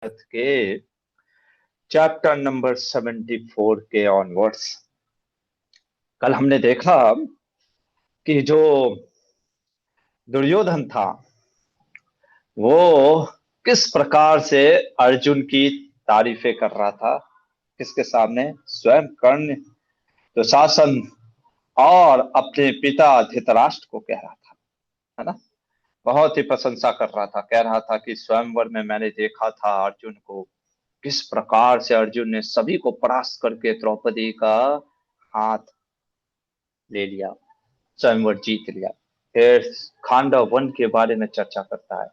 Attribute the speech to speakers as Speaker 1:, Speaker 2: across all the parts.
Speaker 1: के chapter number 74 के onwards. कल हमने देखा कि जो दुर्योधन था वो किस प्रकार से अर्जुन की तारीफें कर रहा था। किसके सामने? स्वयं कर्ण, दुशासन और अपने पिता धृतराष्ट्र को कह रहा था, है ना। बहुत ही प्रशंसा कर रहा था, कह रहा था कि स्वयंवर में मैंने देखा था अर्जुन को, किस प्रकार से अर्जुन ने सभी को परास्त करके द्रौपदी का हाथ ले लिया, स्वयंवर जीत लिया। फिर खांडव वन के बारे में चर्चा करता है,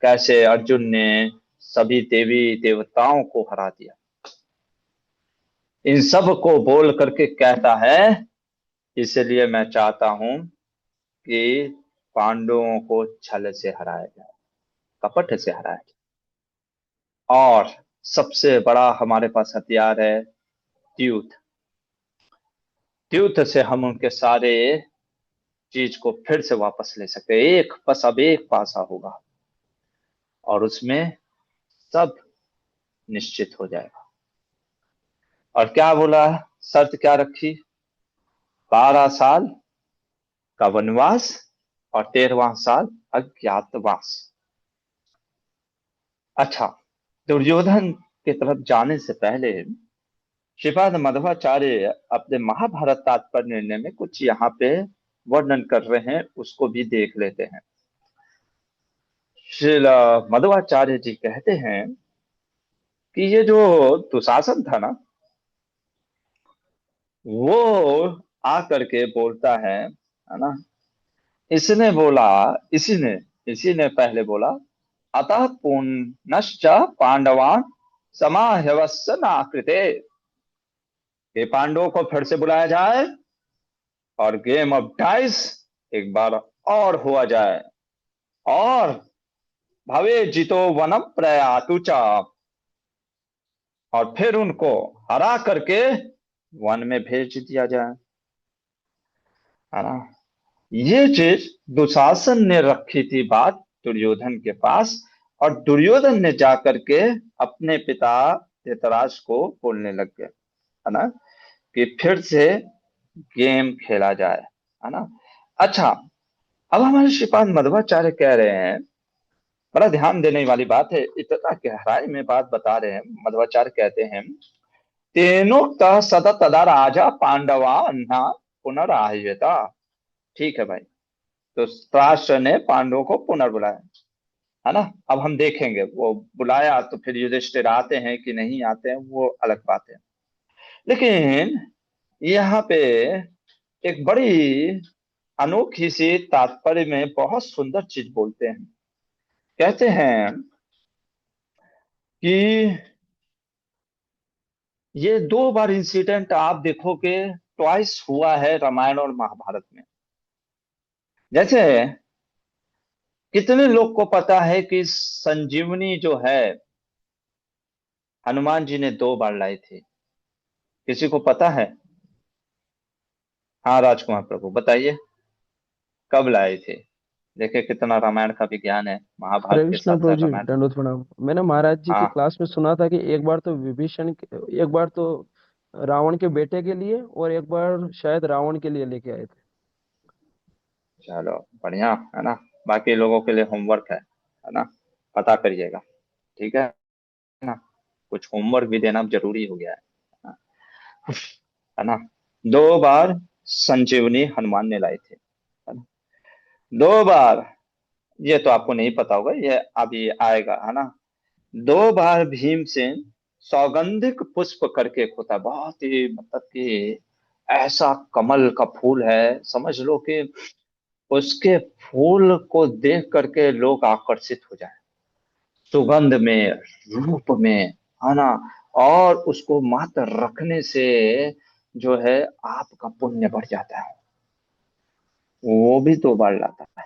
Speaker 1: कैसे अर्जुन ने सभी देवी देवताओं को हरा दिया। इन सब को बोल करके कहता है, इसलिए मैं चाहता हूं कि पांडवों को छल से हराया जाए, कपट से हराया जाए। और सबसे बड़ा हमारे पास हथियार है द्यूत। द्यूत से हम उनके सारे चीज को फिर से वापस ले सकते हैं। एक बस अब एक पासा होगा और उसमें सब निश्चित हो जाएगा। और क्या बोला? शर्त क्या रखी? 12 साल का वनवास और 13वां साल अज्ञातवास। अच्छा, दुर्योधन की तरफ जाने से पहले श्रीपाद मध्वाचार्य अपने महाभारत तात्पर्य निर्णय में कुछ यहाँ पे वर्णन कर रहे हैं, उसको भी देख लेते हैं। श्री मध्वाचार्य जी कहते हैं कि ये जो दुशासन था ना, वो आकर के बोलता है ना। इसने बोला, इसी ने इसी ने पहले बोला, अतः पुनश्च पांडवान समाह्यवस्य नाकृते, ये पांडवों को फिर से बुलाया जाए और गेम ऑफ डाइस एक बार और हुआ जाए, और भवे जितो वनम प्रयातु च, और फिर उनको हरा करके वन में भेज दिया जाए, है ना। ये चीज दुशासन ने रखी थी बात दुर्योधन के पास, और दुर्योधन ने जाकर के अपने पिता धृतराष्ट्र को बोलने लग गए, है ना, कि फिर से गेम खेला जाए, है ना। अच्छा, अब हमारे श्रीपाद मध्वाचार्य कह रहे हैं, बड़ा ध्यान देने वाली बात है, इतना गहराई में बात बता रहे हैं। मध्वाचार्य कहते हैं, तेनोक्त सतत तदा राजा पांडवा अन्ना पुनराह्यता। ठीक है भाई, तो राष्ट्र ने पांडवों को पुनर्बुलाया, है ना। अब हम देखेंगे वो बुलाया तो फिर युधिष्ठिर आते हैं कि नहीं आते हैं, वो अलग बात है। लेकिन यहाँ पे एक बड़ी अनोखी सी तात्पर्य में बहुत सुंदर चीज बोलते हैं। कहते हैं कि ये 2 बार इंसिडेंट आप देखोगे, ट्वाइस हुआ है रामायण और महाभारत में। जैसे कितने लोग को पता है कि संजीवनी जो है हनुमान जी ने 2 बार लाई थी? किसी को पता है? हाँ राजकुमार प्रभु बताइए, कब लाए थे? देखिए कितना रामायण का विज्ञान है,
Speaker 2: हरे
Speaker 1: महाभारत के
Speaker 2: कृष्ण
Speaker 1: साथ
Speaker 2: प्रभु
Speaker 1: साथ
Speaker 2: जी,
Speaker 1: रामायण।
Speaker 2: दंडवत प्रणाम। मैंने महाराज जी की
Speaker 1: हाँ
Speaker 2: क्लास में सुना था कि एक बार तो एक बार तो रावण के बेटे के लिए और एक बार शायद रावण के लिए लेके आए थे।
Speaker 1: चलो बढ़िया, है ना। बाकी लोगों के लिए होमवर्क है ना, पता करिएगा, ठीक है ना। कुछ होमवर्क भी देना जरूरी हो गया है है ना। 2 बार संजीवनी हनुमान ने लाई थी, है ना। 2 बार, ये तो आपको नहीं पता होगा, ये अभी आएगा, है ना। 2 बार भीमसेन सौगंधिक पुष्प करके एक होता है, बहुत ही मतलब कि ऐसा कमल का फूल है, समझ लो कि उसके फूल को देख करके लोग आकर्षित हो जाए, सुगंध में, रूप में, है ना। और उसको मात्र रखने से जो है आपका पुण्य बढ़ जाता है। वो भी 2 बार लाता है।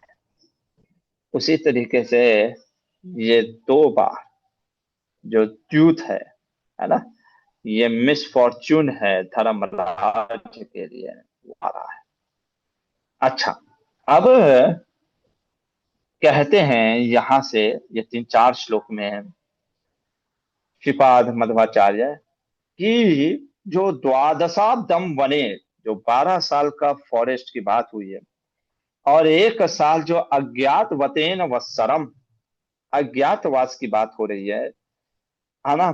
Speaker 1: उसी तरीके से ये 2 बार जो ट्यूथ है ना, ये मिसफॉर्च्यून है धर्मराज के लिए, वो आ रहा है। अच्छा, अब कहते हैं यहां से, ये 3 4 श्लोक में है, श्रीपाद मध्वाचार्य कि जो द्वादशाब्दम वने, जो 12 साल का फॉरेस्ट की बात हुई है, और 1 साल जो अज्ञात वतेन वत्सरम, अज्ञातवास की बात हो रही है ना,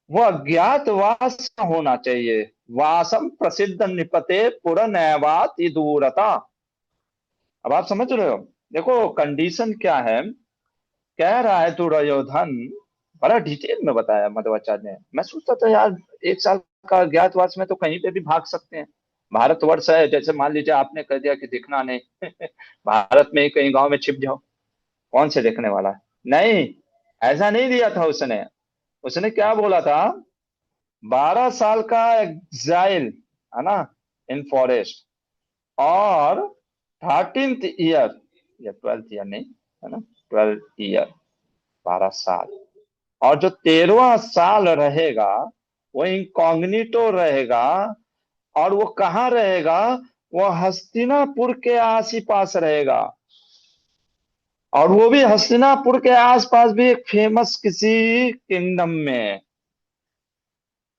Speaker 1: वो अज्ञातवास होना चाहिए। वासम प्रसिद्ध निपते पुरनैवात दूरता। अब आप समझ रहे हो, देखो कंडीशन क्या है। कह रहा है दुर्योधन, बड़ा डिटेल में बताया मध्वाचार्य ने। मैं सोचता था यार 1 साल का अज्ञातवास में तो कहीं पे भी भाग सकते हैं, भारतवर्ष है, जैसे मान लीजिए आपने कह दिया कि दिखना नहीं भारत में ही कहीं गांव में छिप जाओ, कौन से देखने वाला है। नहीं, ऐसा नहीं दिया था उसने। उसने क्या बोला था, 12 साल का एग्जाइल, है ना, इन फॉरेस्ट, और 13th ईयर, या 12th ईयर नहीं, है ना, 12th ईयर, 12 साल, और जो 13वां साल रहेगा वो इनकॉग्निटो रहेगा। और वो कहाँ रहेगा, वो हस्तिनापुर के आस ही पास रहेगा। और वो भी हस्तिनापुर के आसपास भी एक फेमस किसी किंगडम में,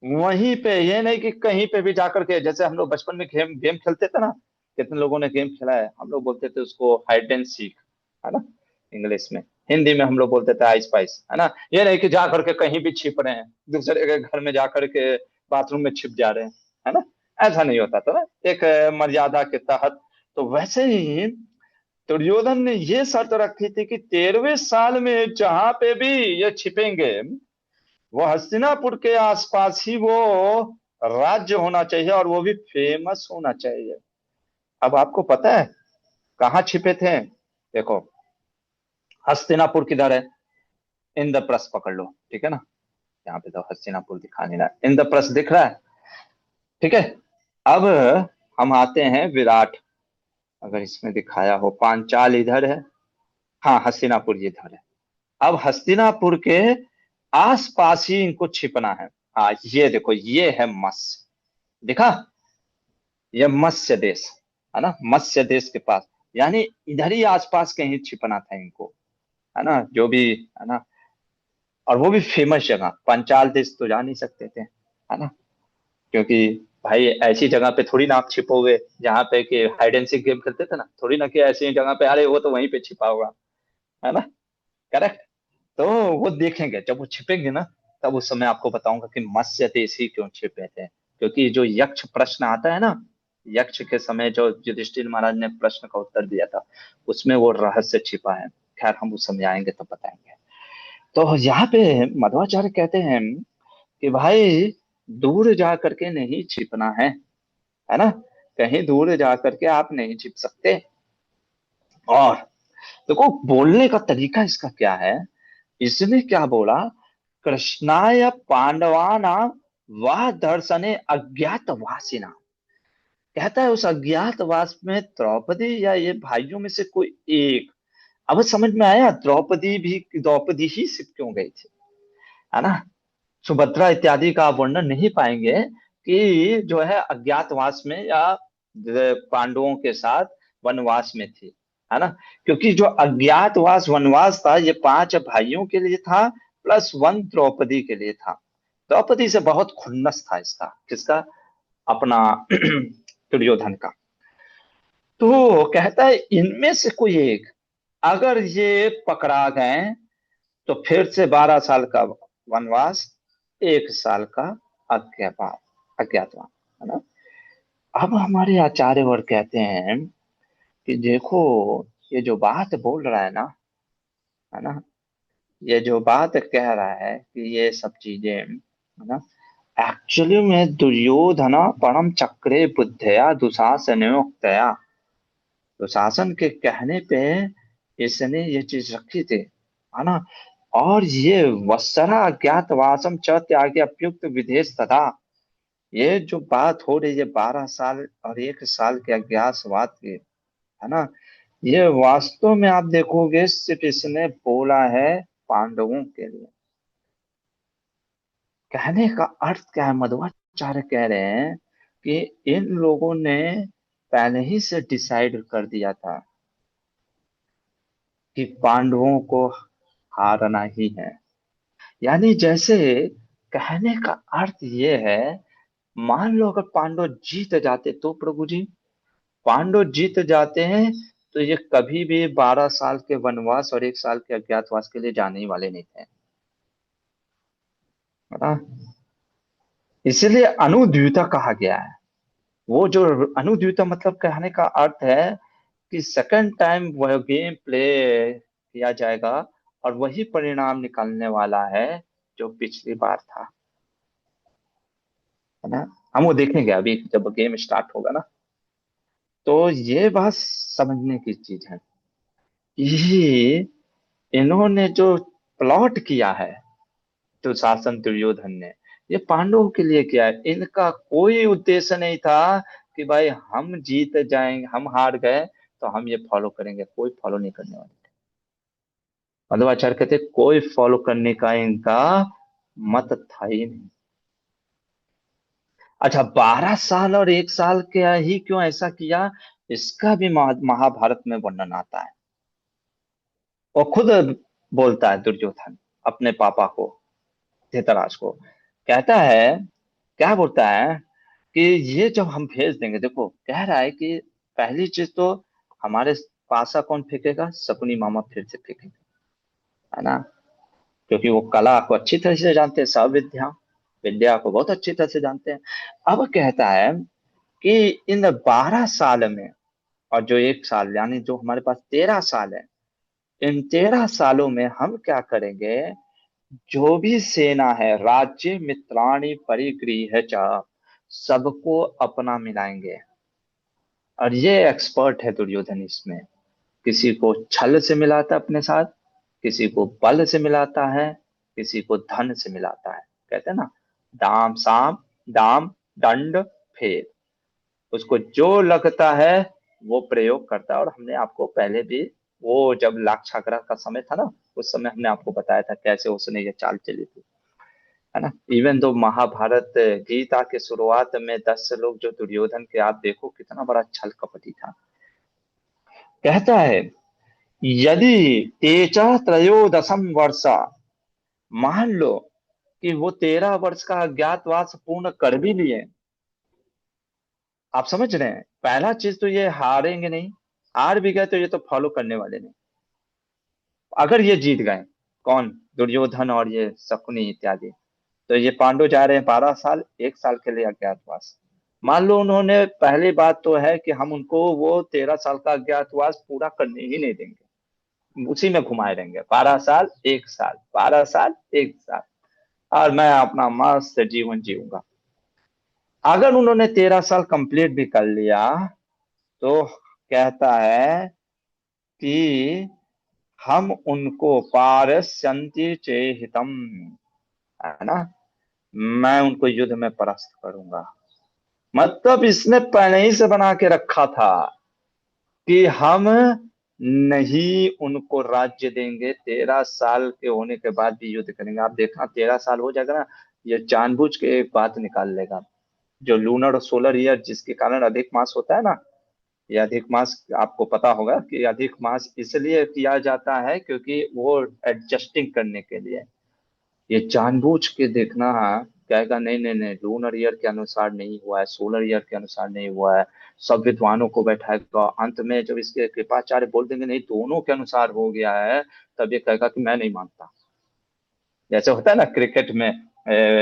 Speaker 1: वहीं पे। ये नहीं कि कहीं पे भी जाकर के, जैसे हम लोग बचपन में गेम गेम खेलते थे ना, कितने लोगों ने गेम खेला है, हम लोग बोलते थे उसको हाइड एंड सीक, है ना, इंग्लिश में। हिंदी में हम लोग बोलते थे आई स्पाइस, है ना। ये नहीं कि जा करके कहीं भी छिप रहे हैं, दूसरे के घर में जा करके बाथरूम में छिप जा रहे हैं, है ना। ऐसा नहीं होता था ना, एक मर्यादा के तहत। तो वैसे ही दुर्योधन ने ये शर्त रखी थी कि 13वें साल में जहां पे भी ये छिपेंगे, वो हस्तिनापुर के आसपास ही वो राज्य होना चाहिए, और वो भी फेमस होना चाहिए। अब आपको पता है कहाँ छिपे थे, देखो, हस्तिनापुर किधर है, इंद्रप्रस्थ पकड़ लो, ठीक है ना। यहाँ पे तो हस्तिनापुर दिखा नहीं रहा, इंद्रप्रस्थ दिख रहा है, ठीक है। अब हम आते हैं विराट, अगर इसमें दिखाया हो, पांचाल इधर है, हाँ हस्तिनापुर ये इधर है। अब हस्तिनापुर के आसपास ही इनको छिपना है। हाँ ये देखो, ये है मत्स्य, दिखा, ये मत्स्य देश, है ना, मत्स्य देश के पास, यानी इधर ही आसपास कहीं छिपना था इनको, है ना, जो भी, है ना। और वो भी फेमस जगह, पंचाल देश तो जा नहीं सकते थे, है ना, क्योंकि भाई ऐसी जगह पे थोड़ी ना आप छिपोगे, जहाँ पे कि हाइड एंड सीक गेम खेलते थे ना, थोड़ी ना कि ऐसी जगह पे अरे वो तो वहीं पे छिपा होगा, है ना, करेक्ट। तो वो देखेंगे जब वो छिपेंगे ना, तब उस समय आपको बताऊंगा कि मत्स्य देश ही क्यों छिपे थे। क्योंकि जो यक्ष प्रश्न आता है ना, यक्ष के समय जो युधिष्ठिर महाराज ने प्रश्न का उत्तर दिया था, उसमें वो रहस्य छिपा है। खैर हम उस समय आएंगे तो बताएंगे। तो यहाँ पे मध्वाचार्य कहते हैं कि भाई दूर जा करके नहीं छिपना है ना, कहीं दूर जा करके आप नहीं छिप सकते। और देखो बोलने का तरीका इसका क्या है, इसने क्या बोला, कृष्णाय पांडवाना वह दर्शने अज्ञातवासिना। कहता है उस अज्ञातवास में द्रौपदी या ये भाइयों में से कोई एक। अब समझ में आया द्रौपदी भी, द्रौपदी ही सिर्फ क्यों गई थी, है ना। सुभद्रा इत्यादि का आप वर्णन नहीं पाएंगे कि जो है अज्ञातवास में या पांडवों के साथ वनवास में थी, है ना। क्योंकि जो अज्ञातवास वनवास था ये 5 भाइयों के लिए था, +1 द्रौपदी के लिए था। द्रौपदी से बहुत खुन्नस था इसका, किसका, अपना दुर्योधन का। तो कहता है इनमें से कोई एक अगर ये पकड़ा गए तो फिर से 12 साल का वनवास, 1 साल का अज्ञातवास, अज्ञातवास, है ना। अब हमारे आचार्य और कहते हैं कि देखो ये जो बात बोल रहा है ना, है ना, ये जो बात कह रहा है कि ये सब चीजें, है ना, एक्चुअली में दुर्योधन परम चक्रे बुद्धया दुशासनोक्तया, दुशासन के कहने पे इसने ये चीज रखी थी, है ना। और ये वत्सरा अज्ञातवासम च त्यागे अप्युक्त विदेश तथा, ये जो बात हो रही है 12 साल और 1 साल के अज्ञातवास की, है ना, ये वास्तव में आप देखोगे सिर्फ इसने बोला है पांडवों के लिए। कहने का अर्थ क्या है, मध्वाचार्य कह रहे हैं कि इन लोगों ने पहले ही से डिसाइड कर दिया था कि पांडवों को हारना ही है। यानी जैसे कहने का अर्थ ये है, मान लो अगर पांडव जीत जाते तो प्रभु जी, पांडव जीत जाते हैं तो ये कभी भी 12 साल के वनवास और 1 साल के अज्ञातवास के लिए जाने ही वाले नहीं थे, है ना। इसलिए अनुद्यूता कहा गया है। वो जो अनुद्यूता मतलब कहने का अर्थ है कि सेकंड टाइम वह गेम प्ले किया जाएगा और वही परिणाम निकलने वाला है जो पिछली बार था, है ना। हम वो देखेंगे अभी जब गेम स्टार्ट होगा ना। तो ये बात समझने की चीज है, ये इन्होंने जो प्लॉट किया है दुशासन दुर्योधन ने, ये पांडवों के लिए किया है। इनका कोई उद्देश्य नहीं था कि भाई हम जीत जाएंगे, हम हार गए तो हम ये फॉलो करेंगे, कोई फॉलो नहीं करने वाले थे। मध्वाचार्य कहते कोई फॉलो करने का इनका मत था ही नहीं। अच्छा, 12 साल और 1 साल के ही क्यों ऐसा किया, इसका भी महाभारत में वर्णन आता है। वो खुद बोलता है दुर्योधन अपने पापा को, धृतराज को, कहता है, क्या बोलता है कि ये जब हम भेज देंगे, देखो कह रहा है कि पहली चीज तो हमारे पासा कौन फेंकेगा, शकुनी मामा फिर से फेंकेंगे, है ना। क्योंकि वो कला को अच्छी तरह से जानते हैं, सब विद्या विद्या को बहुत अच्छी तरह से जानते हैं। अब कहता है कि इन 12 साल में, और जो 1 साल यानी जो हमारे पास 13 साल है, इन 13 सालों में हम क्या करेंगे, जो भी सेना है, राज्य मित्राणि परिगृह्य च, सबको अपना मिलाएंगे। और ये एक्सपर्ट है दुर्योधन इसमें, किसी को छल से मिलाता है अपने साथ, किसी को बल से मिलाता है, किसी को धन से मिलाता है। कहते हैं ना, दाम साम दाम दंड भेद, उसको जो लगता है वो प्रयोग करता है। और हमने आपको पहले भी, वो जब लाक्षागृह का समय था ना, उस समय हमने आपको बताया था कैसे उसने ये चाल चली थी, है ना। इवन दो महाभारत गीता के शुरुआत में 10 लोग जो दुर्योधन के, आप देखो कितना बड़ा छल कपटी था। कहता है, यदि तेजा त्रयोदशम वर्षा, मान लो कि वो 13 वर्ष का अज्ञातवास पूर्ण कर भी लिए। आप समझ रहे हैं, पहला चीज तो ये हारेंगे नहीं, हार भी गए तो ये तो फॉलो करने वाले नहीं। अगर ये जीत गए, कौन, दुर्योधन और ये शकुनी इत्यादि, तो ये पांडु जा रहे हैं 12 साल, 1 साल के लिए अज्ञातवास। मान लो उन्होंने, पहली बात तो है कि हम उनको वो 13 साल का अज्ञातवास पूरा करने ही नहीं देंगे, उसी में घुमाए रहेंगे, 12 साल 1 साल, 12 साल 1 साल, और मैं अपना मस्त जीवन जीऊंगा। अगर उन्होंने 13 साल कंप्लीट भी कर लिया, तो कहता है कि हम उनको पारस्यन्ति चेहितम, है ना, मैं उनको युद्ध में परास्त करूंगा। मतलब इसने पहले ही से बना के रखा था कि हम नहीं उनको राज्य देंगे, 13 साल के होने के बाद भी युद्ध करेंगे। आप देखना 13 साल हो जाएगा ना, ये जानबूझ के एक बात निकाल लेगा, जो लूनर और सोलर ईयर जिसके कारण अधिक मास होता है ना, ये अधिक मास आपको पता होगा कि अधिक मास इसलिए किया जाता है क्योंकि वो एडजस्टिंग करने के लिए, ये जानबूझ के देखना, कहेगा नहीं नहीं नहीं, लूनर ईयर के अनुसार नहीं हुआ है, सोलर ईयर के अनुसार नहीं हुआ है। सब विद्वानों को बैठाएगा, अंत में जब इसके कृपाचार्य बोल देंगे नहीं दोनों के अनुसार हो गया है, तब ये कहेगा कि मैं नहीं मानता। जैसे होता है ना क्रिकेट में,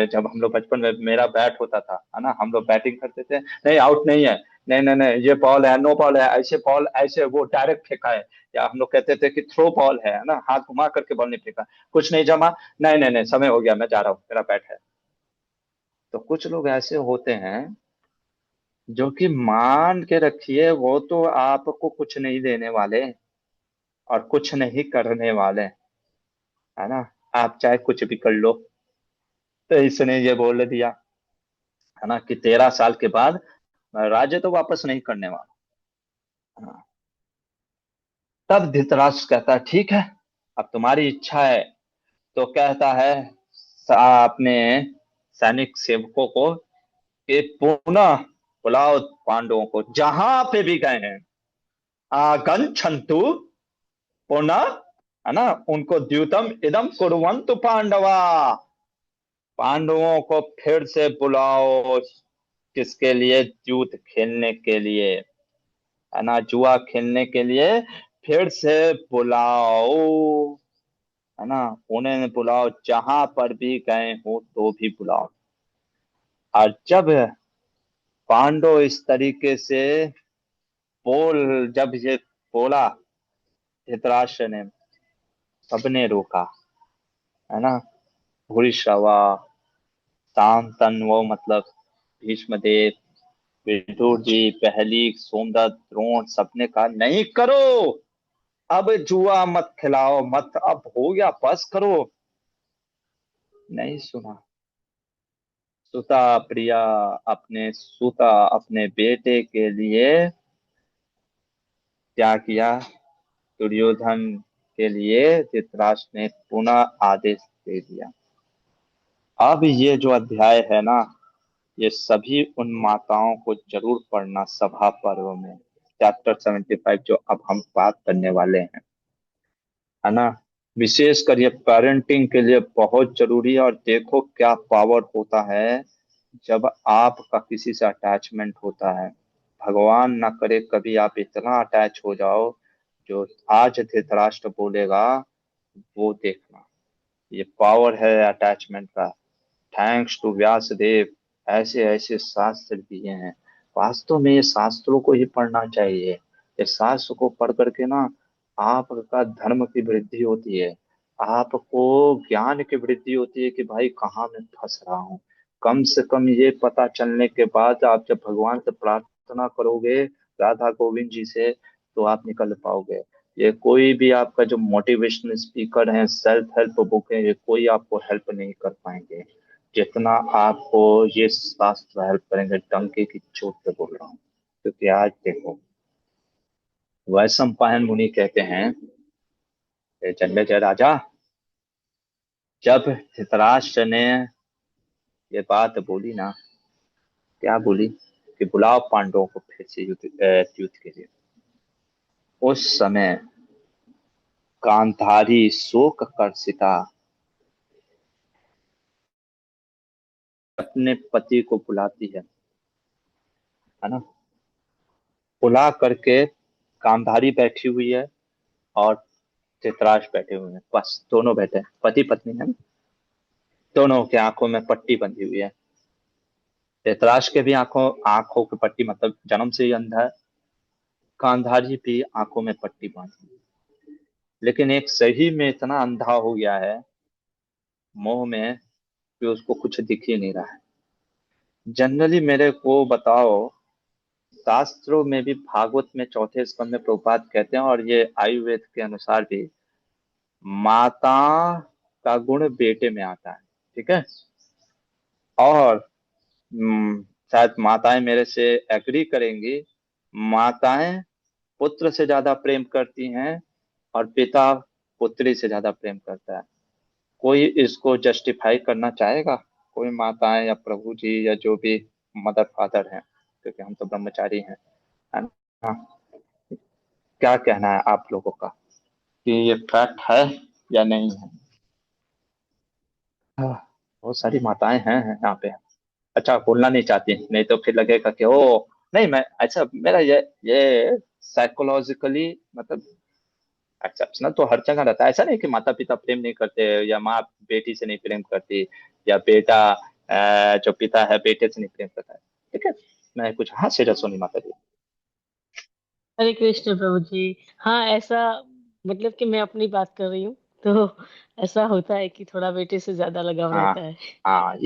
Speaker 1: जब हम लोग बचपन में मेरा बैट होता था, है ना, हम लोग बैटिंग करते थे, नहीं आउट नहीं है, नहीं नहीं नहीं ये बॉल है, नो बॉल है, ऐसे बॉल ऐसे वो डायरेक्ट फेंका है। या हम लोग कहते थे कि थ्रो बॉल है ना, हाथ घुमा करके बॉल नहीं फेंका, कुछ नहीं जमा, नहीं नहीं नहीं समय हो गया मैं जा रहा हूँ मेरा बैट है। तो कुछ लोग ऐसे होते हैं जो कि मान के रखिए वो तो आपको कुछ नहीं देने वाले और कुछ नहीं करने वाले, है ना, आप चाहे कुछ भी कर लो। तो इसने ये बोल दिया, है ना, कि 13 साल के बाद मैं राज्य तो वापस नहीं करने वाला। हाँ। तब धृतराष्ट्र कहता है ठीक है, अब तुम्हारी इच्छा है। तो कहता है अपने सैनिक सेवकों को कि पुनः बुलाओ पांडवों को जहां पे भी गए हैं, आगच्छन्तु पुनः है ना, उनको द्यूतम इदम कुर्वन्तु पांडवा, पांडवों को फिर से बुलाओ। किसके लिए? द्यूत खेलने के लिए, है ना, जुआ खेलने के लिए फिर से बुलाओ, है ना, उन्हें बुलाओ, जहां पर भी गए हो तो भी बुलाओ। और जब पांडव इस तरीके से जब ये बोला धृतराष्ट्र ने, सबने रोका, है ना, भूरिश्रवा, शांतनु मतलब भीष्मदेव, विदुर जी, पहली, सोमदत्त, द्रोण, सबने कहा नहीं करो, अब जुआ मत खिलाओ, मत, अब हो गया, बस करो। नहीं सुना। सुता प्रिया, सुता अपने बेटे के लिए क्या किया? दुर्योधन के लिए धृतराष्ट्र ने पुनः आदेश दे दिया। अब ये जो अध्याय है ना, ये सभी उन माताओं को जरूर पढ़ना सभा पर्व में, चैप्टर 75 जो अब हम बात करने वाले हैं, है ना। विशेषकर ये पेरेंटिंग के लिए बहुत जरूरी है। और देखो क्या पावर होता है जब आपका किसी से अटैचमेंट होता है। भगवान ना करे कभी आप इतना अटैच हो जाओ, जो आज धृतराष्ट्र बोलेगा वो देखना, ये पावर है अटैचमेंट का। थैंक्स टू व्यास देव, ऐसे ऐसे शास्त्र दिए हैं। वास्तव में ये शास्त्रों को ही पढ़ना चाहिए। ये शास्त्र को पढ़ करके ना आपका धर्म की वृद्धि होती है, आपको ज्ञान की वृद्धि होती है कि भाई कहाँ मैं फंस रहा हूँ। कम से कम ये पता चलने के बाद आप जब भगवान से प्रार्थना करोगे, राधा गोविंद जी से, तो आप निकल पाओगे। ये कोई भी आपका जो मोटिवेशनल स्पीकर है, सेल्फ हेल्प बुक है, ये कोई आपको हेल्प नहीं कर पाएंगे जितना आपको ये शास्त्र हेल्प करेंगे। डंके की चोट पे बोल रहा हूँ, क्योंकि आज देखो, वैशंपायन मुनि कहते हैं, "ए जन्मे जय राजा, जब धृतराष्ट्र ने ये बात बोली ना, क्या बोली कि बुलाओ पांडवों को फिर से युद्ध के लिए, उस समय गांधारी शोक कर्षिता अपने पति को बुलाती है ना, बुला करके गांधारी बैठी हुई है और धृतराष्ट्र बैठे हुए हैं, बस दोनों बैठे हैं, पति पत्नी है ना, दोनों की आंखों में पट्टी बंधी हुई है। धृतराष्ट्र के भी आंखों की पट्टी, मतलब जन्म से ही अंधा है। गांधारी भी आंखों में पट्टी बांधी हुई है। लेकिन एक सही में इतना अंधा हो गया है मोह में कि उसको कुछ दिख ही नहीं रहा है। जनरली मेरे को बताओ, शास्त्रों में भी भागवत में चौथे स्कंद में प्रभुपाद कहते हैं, और ये आयुर्वेद के अनुसार भी, माता का गुण बेटे में आता है, ठीक है। और शायद माताएं मेरे से एग्री करेंगी, माताएं पुत्र से ज्यादा प्रेम करती हैं और पिता पुत्री से ज्यादा प्रेम करता है। कोई इसको जस्टिफाई करना चाहेगा? कोई माताएं या प्रभु जी या जो भी मदर फादर हैं, क्योंकि हम तो ब्रह्मचारी हैं, है ना, क्या कहना है आप लोगों का कि ये फैक्ट है या नहीं है? हाँ, बहुत सारी माताएं हैं यहाँ पे। अच्छा, बोलना नहीं चाहती, नहीं तो फिर लगेगा कि ओ, नहीं, मैं ऐसा, मेरा ये साइकोलॉजिकली मतलब एक्सेप्शनल तो हर जगह रहता है। ऐसा नहीं कि माता पिता प्रेम नहीं करते, या माँ बेटी से नहीं प्रेम करती, या बेटा जो पिता है बेटे से नहीं प्रेम करता है, ठीक है। मैं कुछ हाँ से सुनी माता जी।
Speaker 3: हरे कृष्ण प्रभु जी। हाँ, ऐसा मतलब कि मैं अपनी बात कर रही हूँ तो ऐसा होता है कि थोड़ा बेटे से ज्यादा लगाव
Speaker 1: हाँ
Speaker 3: रहता है।
Speaker 1: हाँ,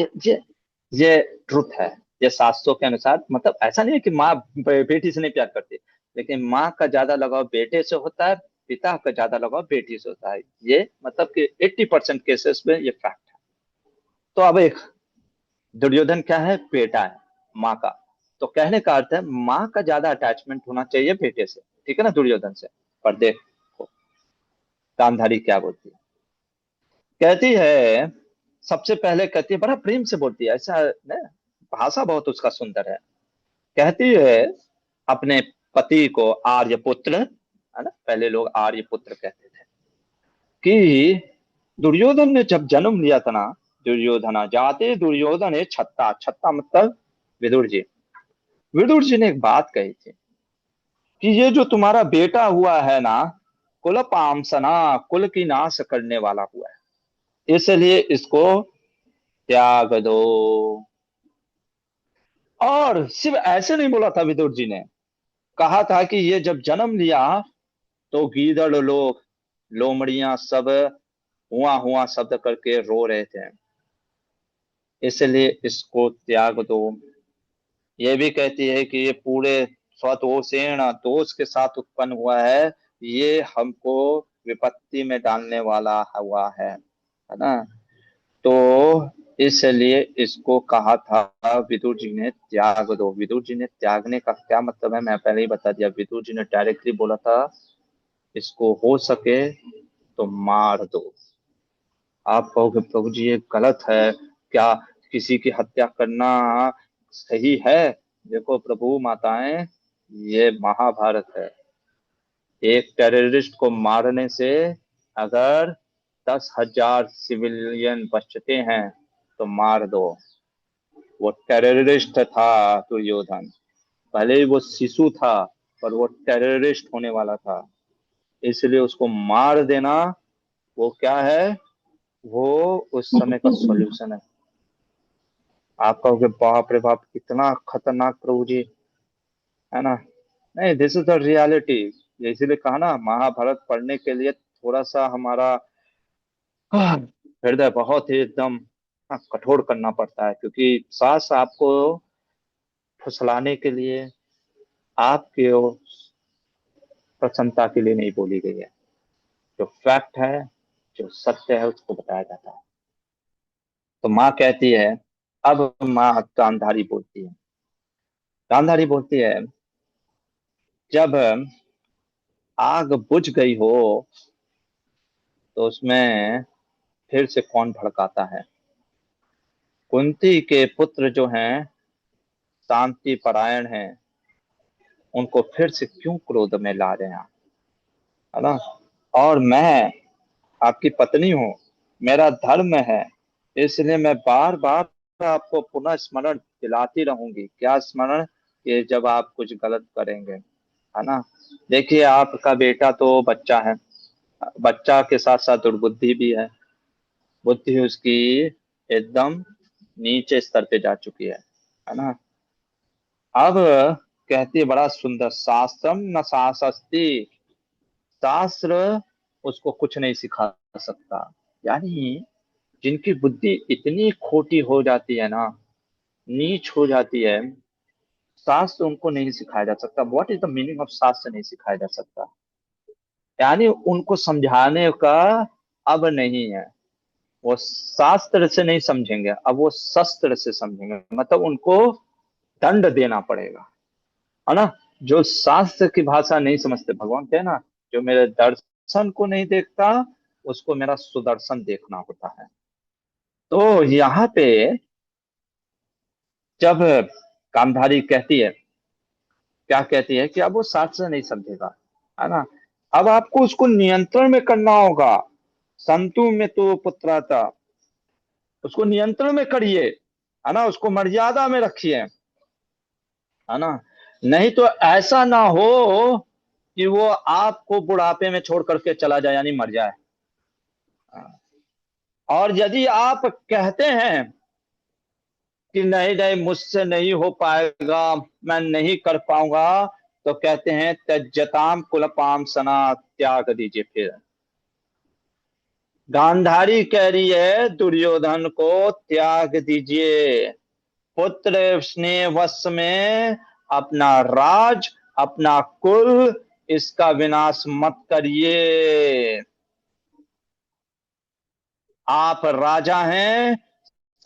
Speaker 1: ये ट्रुथ है। ये शास्त्रों के अनुसार, मतलब ऐसा नहीं है कि माँ बेटी से नहीं प्यार करती, लेकिन माँ का ज्यादा लगाव बेटे से होता है, पिता का ज्यादा लगाव बेटी से होता है। ये मतलब कि 80% केसेस में ये फैक्ट है। तो अब एक दुर्योधन क्या है? बेटा है माँ का। तो कहने का अर्थ है माँ का ज्यादा अटैचमेंट होना चाहिए बेटे से, ठीक है ना, दुर्योधन से। पर देखो गांधारी क्या बोलती है, कहती है, सबसे पहले कहती है, बड़ा प्रेम से बोलती है, ऐसा ना, भाषा बहुत उसका सुंदर है। कहती है अपने पति को आर्यपुत्र, है ना, पहले लोग आर्यपुत्र कहते थे, कि दुर्योधन ने जब जन्म लिया था ना, दुर्योधना जाते दुर्योधन है छत्ता, छत्ता मतलब विदुर जी। विदुर जी ने एक बात कही थी कि ये जो तुम्हारा बेटा हुआ है ना, कुल पामसना, कुल की नाश करने वाला हुआ है, इसलिए इसको त्याग दो। और सिर्फ ऐसे नहीं बोला था विदुर जी ने, कहा था कि ये जब जन्म लिया तो गीदड़ लोग, लोमड़ियां सब हुआ हुआ शब्द करके रो रहे थे, इसलिए इसको त्याग दो। ये भी कहती है कि ये पूरे स्वदोषेण, दोष के साथ उत्पन्न हुआ है, ये हमको विपत्ति में डालने वाला हुआ है ना। तो इसलिए इसको कहा था विदुर जी ने त्याग दो। विदुर जी ने त्यागने का क्या मतलब है मैं पहले ही बता दिया। विदुर जी ने डायरेक्टली बोला था इसको हो सके तो मार दो। आप कहोगे प्रभु जी ये गलत है क्या, किसी की हत्या करना सही है? देखो प्रभु माताएं, ये महाभारत है। एक टेररिस्ट को मारने से अगर 10,000 सिविलियन बचते हैं तो मार दो। वो टेररिस्ट था दुर्योधन, भले ही वो शिशु था पर वो टेररिस्ट होने वाला था, इसलिए उसको मार देना वो क्या है, वो उस समय का सॉल्यूशन है। आप कहोगे बाप रे बाप कितना खतरनाक प्रभु जी, है ना? नहीं, दिस इज द रियलिटी। इसीलिए कहा ना महाभारत पढ़ने के लिए थोड़ा सा हमारा हृदय बहुत ही एकदम कठोर करना पड़ता है, क्योंकि सास आपको फुसलाने के लिए, आपके प्रसन्नता के लिए नहीं बोली गई है। जो फैक्ट है, जो सत्य है उसको बताया जाता है। तो माँ कहती है, अब माँ गांधारी बोलती है, गांधारी बोलती है जब आग बुझ गई हो तो उसमें फिर से कौन भड़काता है? कुंती के पुत्र जो हैं शांति परायण हैं, उनको फिर से क्यों क्रोध में ला रहे हैं, है ना? और मैं आपकी पत्नी हूँ, मेरा धर्म है, इसलिए मैं बार बार आपको पुनः स्मरण दिलाती रहूंगी। क्या स्मरण? कि जब आप कुछ गलत करेंगे, है ना। देखिए आपका बेटा तो बच्चा है, बच्चा के साथ साथ दुर्बुद्धि भी है, बुद्धि उसकी एकदम नीचे स्तर पे जा चुकी है ना। अब कहती है बड़ा सुंदर, शास्त्रम न शास्ति, शास्त्र उसको कुछ नहीं सिखा सकता। यानी जिनकी बुद्धि इतनी खोटी हो जाती है ना, नीच हो जाती है, शास्त्र उनको नहीं सिखाया जा सकता। What is the meaning of शास्त्र नहीं सिखाया जा सकता? यानी उनको समझाने का अब नहीं है, वो शास्त्र से नहीं समझेंगे, अब वो शस्त्र से समझेंगे, मतलब उनको दंड देना पड़ेगा, है ना। जो शास्त्र की भाषा नहीं समझते, भगवान कहते हैं ना, जो मेरे दर्शन को नहीं देखता उसको मेरा सुदर्शन देखना होता है। तो यहाँ पे जब कामधारी कहती है, क्या कहती है कि अब वो शास्त्र नहीं समझेगा, है ना। अब आपको उसको नियंत्रण में करना होगा। संतु में तो पुत्रा था, उसको नियंत्रण में करिए, है ना, उसको मर्यादा में रखिए, है ना। नहीं तो ऐसा ना हो कि वो आपको बुढ़ापे में छोड़ करके चला जाए, यानी मर जाए। और यदि आप कहते हैं कि नहीं नहीं मुझसे नहीं हो पाएगा, मैं नहीं कर पाऊंगा, तो कहते हैं त्यज्यताम कुलपाम सना, त्याग दीजिए। फिर गांधारी कह रही है दुर्योधन को त्याग दीजिए, पुत्र स्नेह वश में अपना राज, अपना कुल, इसका विनाश मत करिए। आप राजा हैं,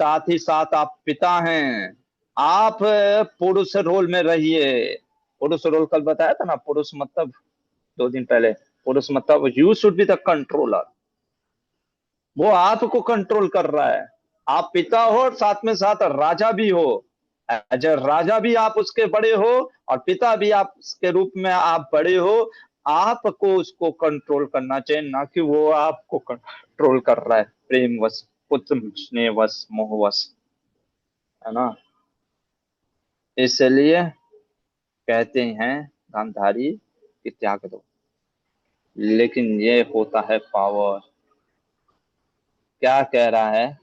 Speaker 1: साथ ही साथ आप पिता हैं। आप पुरुष रोल में रहिए। पुरुष रोल कल बताया था ना, पुरुष मतलब 2 दिन पहले, पुरुष मतलब you should be the controller. वो आपको कंट्रोल कर रहा है। आप पिता हो और साथ में साथ राजा भी हो। एज राजा भी आप उसके बड़े हो और पिता भी आप उसके रूप में आप बड़े हो। आपको उसको कंट्रोल करना चाहिए, ना कि वो आपको कंट्रोल कर रहा है, प्रेम वश, पुत्र स्नेह वश, मोह वश, है ना। इसलिए कहते हैं गांधारी कि त्याग दो, लेकिन ये होता है पावर। क्या कह रहा है?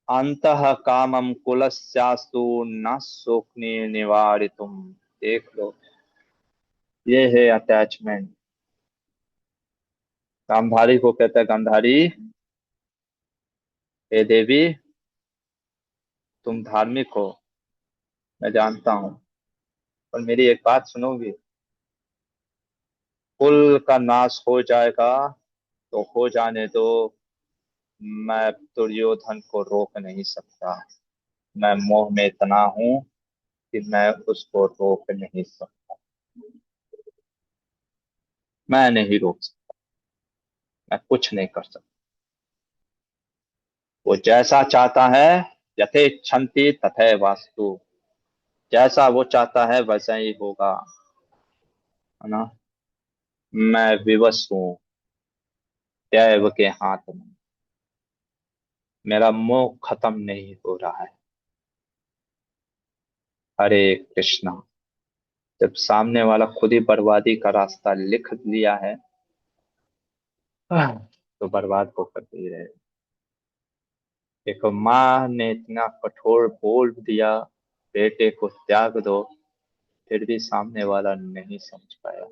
Speaker 1: अंतः कामम कुलस्यास्तु न शोकने निवारितुम। देख लो, ये है अटैचमेंट। गांधारी को कहता है, गांधारी, हे देवी, तुम धार्मिक हो, मैं जानता हूँ, पर मेरी एक बात सुनोगी? कुल का नाश हो जाएगा तो हो जाने दो, मैं दुर्योधन को रोक नहीं सकता। मैं मोह में इतना हूं कि मैं उसको रोक नहीं सकता। मैं नहीं रोक सकता, मैं कुछ नहीं कर सकता। वो जैसा चाहता है, यथेच्छन्ति तथैव वास्तु, जैसा वो चाहता है वैसा ही होगा, है ना। मैं विवश हूँ दैव के हाथ में, मेरा मोह खत्म नहीं हो रहा है। हरे कृष्णा। जब सामने वाला खुद ही बर्बादी का रास्ता लिख लिया है, तो बर्बाद होकर ही रहे। एक माँ ने इतना कठोर बोल दिया, बेटे को त्याग दो, फिर भी सामने वाला नहीं समझ पाया।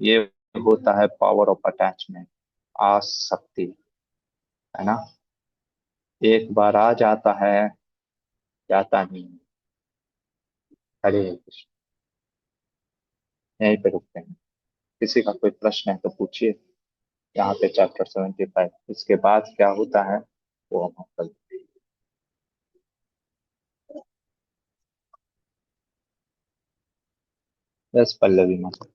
Speaker 1: ये होता है पावर ऑफ अटैचमेंट, आसक्ति, है ना। एक बार आ जाता है, जाता नहीं। हरे कृष्ण। यहीं पे रुकते हैं। किसी का कोई प्रश्न है तो पूछिए। यहाँ पे चैप्टर 75, इसके बाद क्या होता है वो हम कल। बस पल्लवी माता।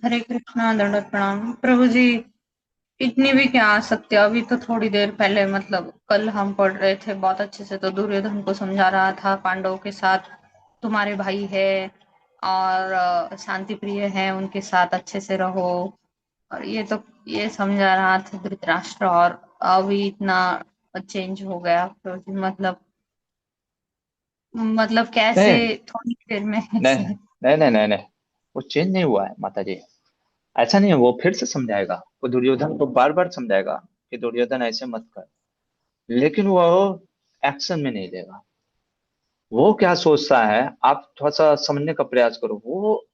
Speaker 4: हरे कृष्णा, दंडवत प्रणाम प्रभु जी। इतनी भी क्या आ सकते, अभी तो थोड़ी देर पहले मतलब कल हम पढ़ रहे थे बहुत अच्छे से, तो दुर्योधन को समझा रहा था पांडवों के साथ तुम्हारे भाई है और शांति प्रिय है, उनके साथ अच्छे से रहो। और ये तो ये समझा रहा था धृतराष्ट्र, और अभी इतना चेंज हो गया प्रभु जी। मतलब कैसे
Speaker 1: नहीं
Speaker 4: थोड़ी देर में
Speaker 1: नहीं
Speaker 4: ऐसे।
Speaker 1: नहीं नहीं नहीं नहीं, वो चेंज नहीं हुआ है माता जी। ऐसा नहीं है, वो फिर से समझाएगा, वो दुर्योधन को बार बार समझाएगा कि दुर्योधन ऐसे मत कर, लेकिन वो एक्शन में नहीं लेगा। वो क्या सोचता है, आप थोड़ा सा समझने का प्रयास करो। वो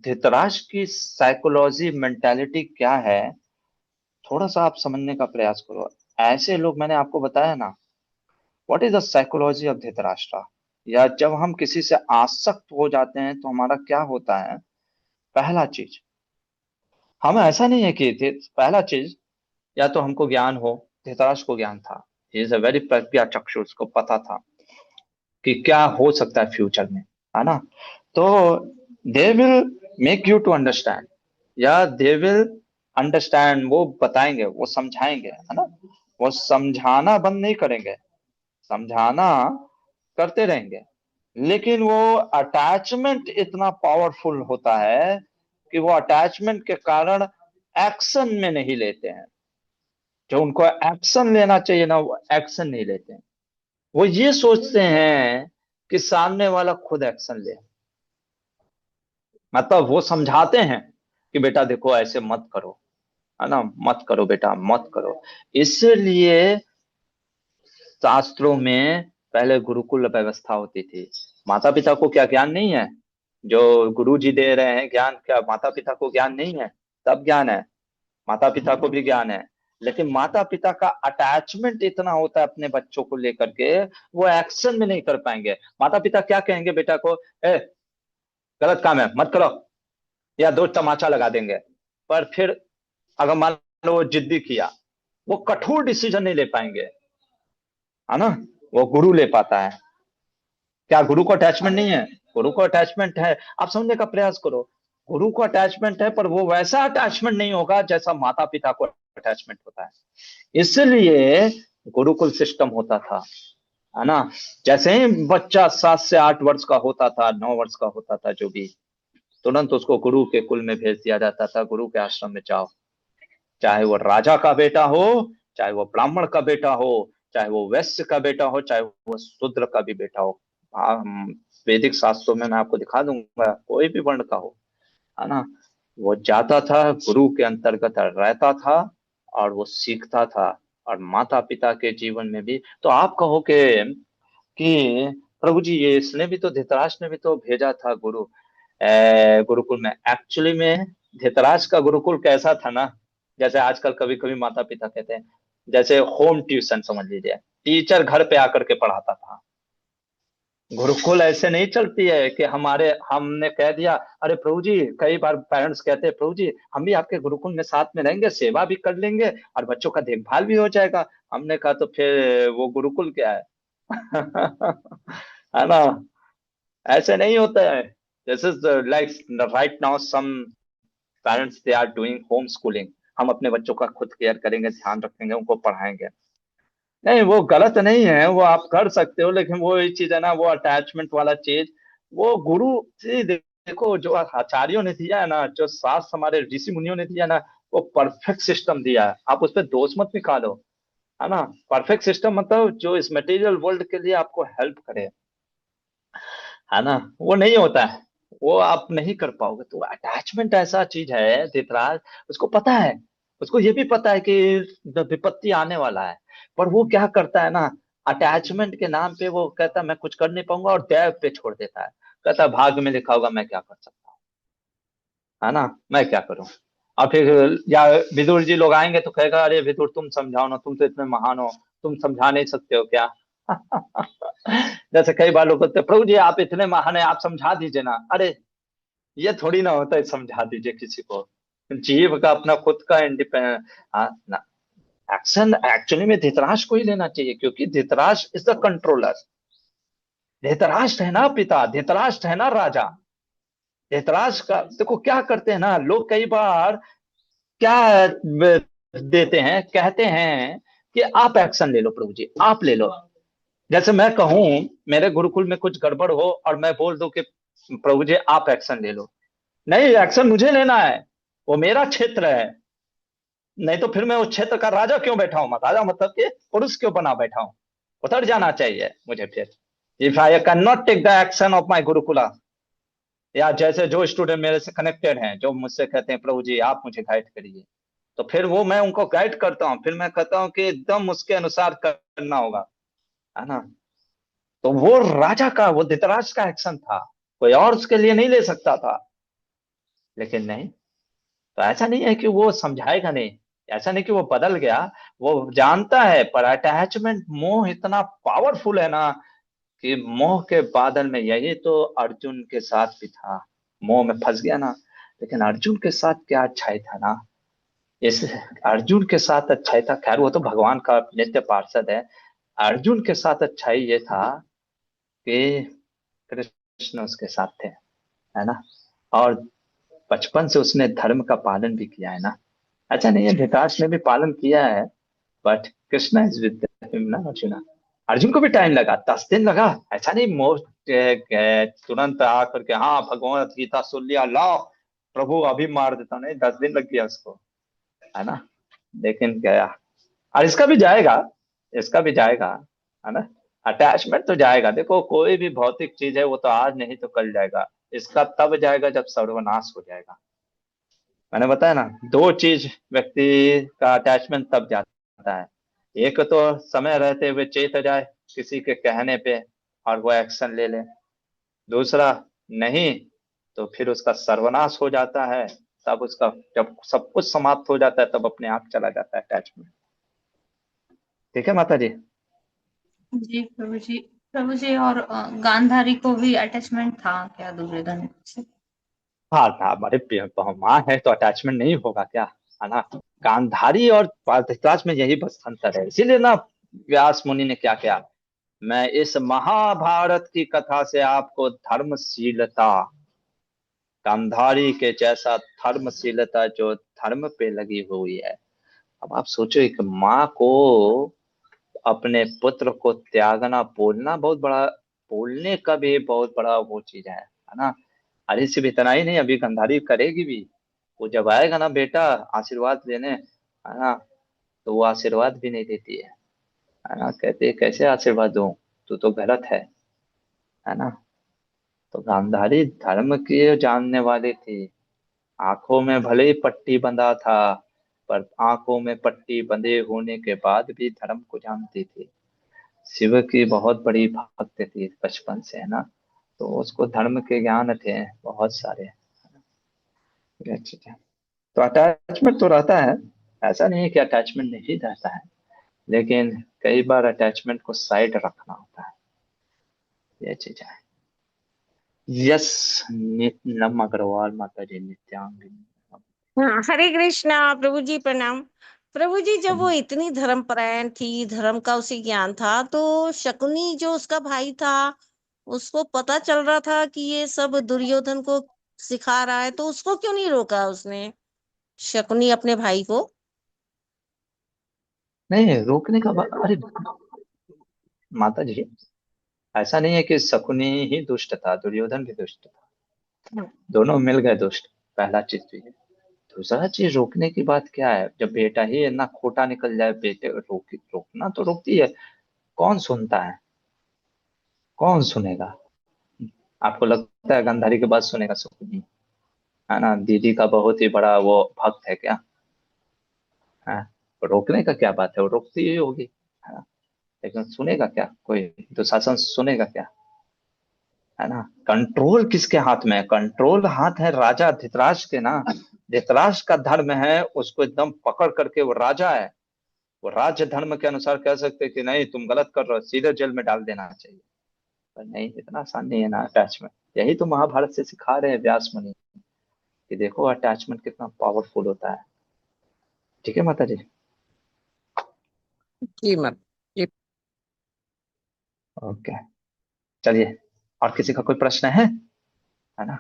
Speaker 1: धृतराष्ट्र की साइकोलॉजी मेंटालिटी क्या है, थोड़ा सा आप समझने का प्रयास करो। ऐसे लोग, मैंने आपको बताया ना, what is the psychology of Dhritarashtra. या जब हम किसी से आसक्त हो जाते हैं तो हमारा क्या होता है? पहला चीज, हम ऐसा नहीं है कि पहला चीज, या तो हमको ज्ञान हो, धृतराष्ट्र को ज्ञान था, ही इज अ वेरी प्रज्ञा चक्षु, उसको पता था कि क्या हो सकता है फ्यूचर में, है ना। तो they will make you to understand, या दे विल अंडरस्टैंड, वो बताएंगे, वो समझाएंगे, है ना। वो समझाना बंद नहीं करेंगे, समझाना करते रहेंगे, लेकिन वो अटैचमेंट इतना पावरफुल होता है कि वो अटैचमेंट के कारण एक्शन में नहीं लेते हैं। जो उनको एक्शन लेना चाहिए ना, वो एक्शन नहीं लेते हैं। वो ये सोचते हैं कि सामने वाला खुद एक्शन ले। मतलब वो समझाते हैं कि बेटा देखो ऐसे मत करो, है ना, मत करो बेटा, मत करो। इसलिए शास्त्रों में पहले गुरुकुल व्यवस्था होती थी। माता पिता को क्या ज्ञान नहीं है? जो गुरु जी दे रहे हैं ज्ञान, क्या माता पिता को ज्ञान नहीं है? सब ज्ञान है, माता पिता को भी ज्ञान है। लेकिन माता पिता का अटैचमेंट इतना होता है अपने बच्चों को लेकर के, वो एक्शन में नहीं कर पाएंगे। माता पिता क्या कहेंगे बेटा को, ए गलत काम है मत करो, या दो तमाचा लगा देंगे। पर फिर अगर मान लो वो जिद्दी किया, वो कठोर डिसीजन नहीं ले पाएंगे, है ना। वो गुरु ले पाता है। क्या गुरु को अटैचमेंट नहीं है? गुरु को अटैचमेंट है, आप समझने का प्रयास करो। गुरु को अटैचमेंट है, पर वो वैसा अटैचमेंट नहीं होगा जैसा माता पिता को अटैचमेंट होता है। इसलिए गुरुकुल सिस्टम होता था, है ना। जैसे ही बच्चा 7 से 8 वर्ष का होता था, 9 वर्ष का होता था, जो भी, तुरंत उसको गुरु के कुल में भेज दिया जाता था, गुरु के आश्रम में जाओ। चाहे वो राजा का बेटा हो, चाहे वो ब्राह्मण का बेटा हो, चाहे वो वैश्य का बेटा हो, चाहे वो शूद्र का भी बेटा हो। वैदिक शास्त्रों में मैं आपको दिखा दूंगा, कोई भी वर्ण का हो, है ना, वो जाता था, गुरु के अंतर्गत रहता था, और वो सीखता था। और माता पिता के जीवन में भी तो आप कहो कि प्रभु जी, ये इसने भी तो, धृतराष्ट्र ने भी तो भेजा था गुरुकुल में। एक्चुअली में धृतराष्ट्र का गुरुकुल कैसा था ना, जैसे आजकल कभी कभी माता पिता कहते हैं, जैसे होम ट्यूशन समझ लीजिए, टीचर घर पे आकर के पढ़ाता था। गुरुकुल ऐसे नहीं चलती है कि हमने कह दिया, अरे प्रभु जी, कई बार पेरेंट्स कहते हैं, प्रभु जी हम भी आपके गुरुकुल में साथ में रहेंगे, सेवा भी कर लेंगे और बच्चों का देखभाल भी हो जाएगा। हमने कहा तो फिर वो गुरुकुल क्या है? है ना, ऐसे नहीं होता है। This is like right now some parents they are doing home schooling. हम अपने बच्चों का खुद केयर करेंगे, ध्यान रखेंगे, उनको पढ़ाएंगे। नहीं, वो गलत नहीं है, वो आप कर सकते हो, लेकिन वो ये चीज है ना, वो अटैचमेंट वाला चीज, वो गुरु से देखो, जो आचार्यों ने दिया है ना, जो शास्त्र हमारे ऋषि मुनियों ने दिया है ना, वो परफेक्ट सिस्टम दिया है। आप उस पर दोष मत निकालो, है ना। परफेक्ट सिस्टम मतलब जो इस मटेरियल वर्ल्ड के लिए आपको हेल्प करे, है ना, वो नहीं होता है, वो आप नहीं कर पाओगे। तो अटैचमेंट ऐसा चीज है, धृतराज उसको पता है, उसको ये भी पता है कि विपत्ति आने वाला है, पर वो क्या करता है ना, अटैचमेंट के नाम पे वो कहता है मैं कुछ कर नहीं पाऊंगा, और दैव पे छोड़ देता है। कहता है भाग्य में लिखा होगा, मैं क्या कर सकता हूँ, है ना, मैं क्या करूं। और फिर या विदुर जी लोग आएंगे तो कहेगा, अरे विदुर तुम समझाओ ना, तुम तो इतने महान हो, तुम समझा नहीं सकते हो क्या? जैसे कई बार लोग कहते हैं, प्रभु जी आप इतने महान है, आप समझा दीजिए ना। अरे ये थोड़ी ना होता है समझा दीजिए किसी को। जीव का अपना खुद का इंडिपेंडेंट ना, एक्शन एक्चुअली में धृतराष्ट्र को ही लेना चाहिए, क्योंकि Dhritarashtra is the controller. Dhritarashtra है ना पिता, धृतराष्ट्र है ना राजा। धृतराष्ट्र का देखो क्या करते हैं ना लोग, कई बार क्या देते हैं, कहते हैं कि आप एक्शन ले लो प्रभु जी, आप ले लो। जैसे मैं कहूं मेरे गुरुकुल में कुछ गड़बड़ हो और मैं बोल दूं कि प्रभु जी आप एक्शन ले लो। नहीं, एक्शन मुझे लेना है, वो मेरा क्षेत्र है। नहीं तो फिर मैं उस क्षेत्र का राजा क्यों बैठा हूं? राजा मतलब कि पुरुष क्यों बना बैठा हूं? उतर जाना चाहिए मुझे फिर। If I can not take the action of my Gurukula, या जैसे जो स्टूडेंट मेरे से कनेक्टेड हैं, जो मुझसे कहते हैं प्रभु जी आप मुझे गाइड करिए, तो फिर वो मैं उनको गाइड करता हूँ, फिर मैं कहता हूँ कि एकदम उसके अनुसार करना होगा, है ना। तो वो राजा का, वो धृतराष्ट्र का एक्शन था, कोई और उसके लिए नहीं ले सकता था। लेकिन नहीं, तो ऐसा नहीं है कि वो समझाएगा नहीं, ऐसा नहीं कि वो बदल गया, वो जानता है, पर अटैचमेंट, मोह इतना पावरफुल है ना, कि मोह के बादल में, यही तो अर्जुन के साथ भी था, मोह में फंस गया ना। लेकिन अर्जुन के साथ क्या अच्छाई था ना, इस अर्जुन के साथ अच्छाई था, खैर वो तो भगवान का नित्य पार्षद है। अर्जुन के साथ अच्छाई ये था कि कृष्ण उसके साथ थे, है ना, और बचपन से उसने धर्म का पालन भी किया है ना। अच्छा नहीं है, धृतराष्ट्र ने भी पालन किया है, but Krishna is with him ना अर्जुना। अर्जुन को भी टाइम लगा, 10 दिन लगा। ऐसा नहीं तुरंत आकर के हाँ भगवत गीता सुन लिया, लाओ प्रभु अभी मार देता, नहीं, 10 दिन लग गया उसको, है ना। लेकिन गया, और इसका भी जाएगा, इसका भी जाएगा, है ना। अटैचमेंट तो जाएगा, देखो कोई भी भौतिक चीज है वो तो आज नहीं तो कल जाएगा, इसका तब जाएगा जब सर्वनाश हो जाएगा। मैंने बताया ना, दो चीज व्यक्ति का अटैचमेंट तब जाता है, एक तो समय रहते हुए चेत जाए किसी के कहने पे और वो एक्शन ले ले, दूसरा नहीं तो फिर उसका सर्वनाश हो जाता है, तब उसका, जब सब कुछ समाप्त हो जाता है तब अपने आप चला जाता है अटैचमेंट। ठीक है माता जी।
Speaker 4: जी प्रभु जी। प्रभु जी, और गांधारी को भी अटैचमेंट था क्या दुर्योधन से?
Speaker 1: हाँ था, हमारे माँ है तो अटैचमेंट नहीं होगा क्या, है ना। गांधारी और धृतराष्ट्र में यही बस अंतर है, इसीलिए ना व्यास मुनि ने क्या किया, मैं इस महाभारत की कथा से आपको धर्मशीलता, गांधारी के जैसा धर्मशीलता जो धर्म पे लगी हुई है। अब आप सोचो, एक माँ को अपने पुत्र को त्यागना, बोलना बहुत बड़ा, बोलने का भी बहुत बड़ा वो चीज है ना। अरे सिर्फ इतना ही नहीं, अभी गंधारी करेगी भी। वो जब आएगा ना बेटा आशीर्वाद लेने, है ना, तो वो आशीर्वाद भी नहीं देती है ना, कहते कैसे आशीर्वाद दूं, तू तो गलत है ना। तो गांधारी धर्म की जानने वाली थी। आंखों में भले ही पट्टी बंधा था, पर आंखों में पट्टी बंधे होने के बाद भी धर्म को जानती थी। शिव की बहुत बड़ी भक्त थी बचपन से, है ना। तो उसको धर्म के ज्ञान थे बहुत सारे। ये चीज है। तो अटैचमेंट तो रहता है, ऐसा नहीं है कि अटैचमेंट नहीं रहता है, लेकिन कई बार अटैचमेंट को साइड रखना होता है। ये चीज है। यस। नीलम अग्रवाल माता जी, नित्यांगिनी।
Speaker 5: हाँ, हरे कृष्णा प्रभु जी प्रणाम। प्रभु जी, जब वो इतनी धर्मपरायण थी, धर्म का उसे ज्ञान था, तो शकुनी जो उसका भाई था, उसको पता चल रहा था कि ये सब दुर्योधन को सिखा रहा है, तो उसको क्यों नहीं रोका उसने, शकुनी अपने भाई को?
Speaker 1: नहीं रोकने का अरे माता जी, ऐसा नहीं है कि शकुनी ही दुष्ट था, दुर्योधन भी दुष्ट था। दोनों मिल गए दुष्ट। पहला चीज तो ये। दूसरा चीज, रोकने की बात क्या है, जब बेटा ही ना खोटा निकल जाए, बेटे रोकना तो रोकती है। कौन सुनता है, कौन सुनेगा। आपको लगता है गांधारी की बात सुनेगा शकुनी, है ना। दीदी का बहुत ही बड़ा वो भक्त है क्या, है। रोकने का क्या बात है, वो रोकती ही होगी, है ना। लेकिन सुनेगा क्या कोई, दुशासन सुनेगा क्या, है ना। कंट्रोल किसके हाथ में है, कंट्रोल हाथ है राजा धृतराष्ट्र के ना। धृतराष्ट्र का धर्म है, उसको एकदम पकड़ करके, वो राजा है, वो राज्य धर्म के अनुसार कह सकते हैं कि नहीं तुम गलत कर रहे हो, सीधे जेल में डाल देना चाहिए। पर नहीं, इतना आसान नहीं है ना अटैचमेंट। यही तो महाभारत से सिखा रहे हैं व्यास मुनि, कि देखो अटैचमेंट कितना पावरफुल होता है। ठीक है माता जी।
Speaker 5: जी मत जी।
Speaker 1: ओके, चलिए। और किसी का कोई प्रश्न है ना।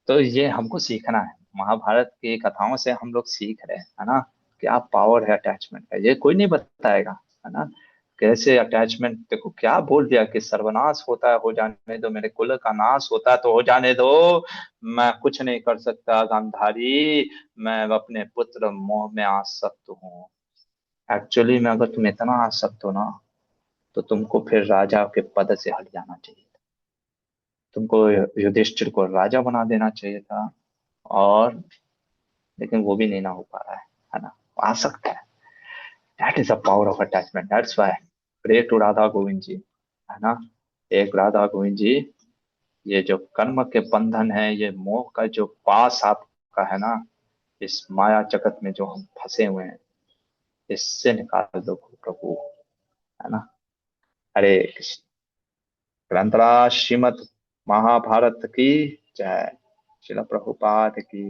Speaker 1: तो ये हमको सीखना है, महाभारत की कथाओं से हम लोग सीख रहे हैं, है ना। क्या पावर है अटैचमेंट का, ये कोई नहीं बताएगा, है ना। कैसे अटैचमेंट, देखो क्या बोल दिया कि सर्वनाश होता है हो जाने दो, मेरे कुल का नाश होता है तो हो जाने दो, मैं कुछ नहीं कर सकता गांधारी, मैं अपने पुत्र मोह में आसक्त हूँ। एक्चुअली में अगर तुम इतना आसक्त हो ना, तो तुमको फिर राजा के पद से हट जाना चाहिए, तुमको युधिष्ठिर को राजा बना देना चाहिए था। और लेकिन वो भी नहीं ना हो पा रहा है ना। आ सकता है। That is the power of attachment, that's why pray to Radha Govind ji, है ना। एक राधा गोविंद जी, ये जो कर्म के बंधन है, ये मोह का जो पास आपका है ना, इस माया जगत में जो हम फंसे हुए हैं, इससे निकाल दो प्रभु, है ना। हरे कृष्ण। ग्रंथराज श्रीमद महाभारत की जय। श्रील प्रभुपाद की